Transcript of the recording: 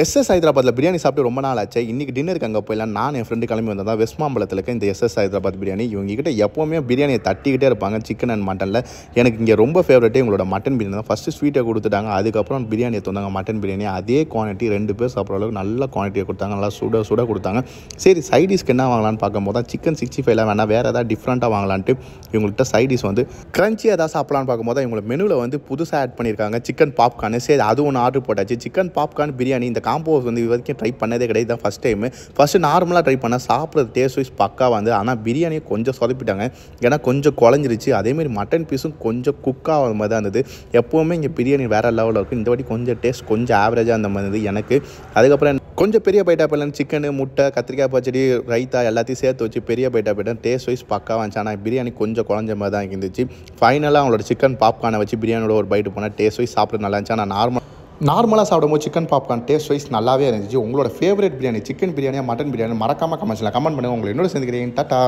SS ஹைதராபாத்தில் பிரியாணி சாப்பிட்டு ரொம்ப நாள் ஆச்சு. இன்றைக்கி டின்னருக்கு அங்கே போயிடலாம். நான் என் ஃப்ரெண்டு கிளம்பி வந்தா வெஸ்ட் மாம்பலத்தில் இருக்க இந்த எஸ்எஸ் ஹைதராபாத் பிரியாணி. இவங்ககிட்ட எப்போவுமே பிரியாணியை தட்டிக்கிட்டே இருப்பாங்க. சிக்கன் அண்ட் மட்டனில் எனக்கு இங்கே ரொம்ப ஃபேவரட்டே உங்களோட மட்டன் பிரியாணி தான். ஃபஸ்ட்டு ஸ்வீட்டை கொடுத்துட்டாங்க, அதுக்கப்புறம் பிரியாணியை தந்தாங்க மட்டன் பிரியாணி. அதே குவான்டிட்டி 2 பேர் சாப்பிட்ற அளவுக்கு நல்ல குவான்டிட்டியை கொடுத்தாங்க, நல்லா சுட கொடுத்தாங்க. சரி சைடிஸ்க்கு என்ன வாங்கலான்னு பார்க்கும்போது தான் சிக்கன் 65 வேணாம், வேறு ஏதாவது டிஃப்ரெண்ட்டாக வாங்கலான்ட்டு இவங்கள்ட்ட சைடிஸ் வந்து கிரன்ச்சியாக ஏதாவது சாப்பிட்லான்னு பார்க்கும்போது இவங்களை மெனுவில் வந்து புதுசாக ஆட் பண்ணியிருக்காங்க சிக்கன் பாப்கார்னு. சரி அது ஒன்று ஆர்டர் போட்டாச்சு. சிக்கன் பாப்கார்ன் பிரியாணி இந்த காம்போ வந்து இது வரைக்கும் ட்ரை பண்ணதே கிடையாது, தான் ஃபஸ்ட் டைமு. ஃபஸ்ட்டு நார்மலாக ட்ரை பண்ணால் சாப்பிட்றது டேஸ்ட் வைஸ் பக்கா வந்து, ஆனால் பிரியாணியை கொஞ்சம் சொதப்பிட்டாங்க. ஏன்னா கொஞ்சம் குழஞ்சிருச்சு. அதேமாதிரி மட்டன் பீஸும் கொஞ்சம் குக்காக மாதிரி தான் இருந்தது. எப்போவுமே இங்கே பிரியாணி வேறு லெவலில் இருக்குது. இந்த வாட்டி கொஞ்சம் டேஸ்ட் கொஞ்சம் ஆவரேஜாக அந்த மாதிரி இருந்தது எனக்கு. அதுக்கப்புறம் கொஞ்சம் பெரிய பைட்டா பையன் சிக்கனு, முட்டை, கத்திரிக்காய் பச்சடி, ரைத்தா எல்லாத்தையும் சேர்த்து வச்சு பெரிய பைட்டா பைட்டன் டேஸ்ட் வைஸ் பக்காவாக இருந்துச்சு. ஆனால் பிரியாணி கொஞ்சம் குழஞ்ச மாதிரி தான் இருந்துச்சு. ஃபைனலாக அவங்களோட சிக்கன் பாப்கார்னை வச்சு பிரியாணியோட ஒரு பைட்டு போனால் டேஸ்ட் வைஸ் சாப்பிட நல்லா இருந்துச்சு. ஆனால் நார்மலாக சாப்பிடும்போது சிக்கன் பாப்கார்ன் டேஸ்ட் வைஸ் நல்லாவே இருந்துச்சு. உங்களோட ஃபேவரட் பிரியாணி சிக்கன் பிரியாணியா மட்டன் பிரியாணி மறக்காமல் கமெண்ட்ஸில் கமெண்ட் பண்ணுங்கள். உங்களை என்னோட சேர்ந்துக்கிறேன். டாட்டா.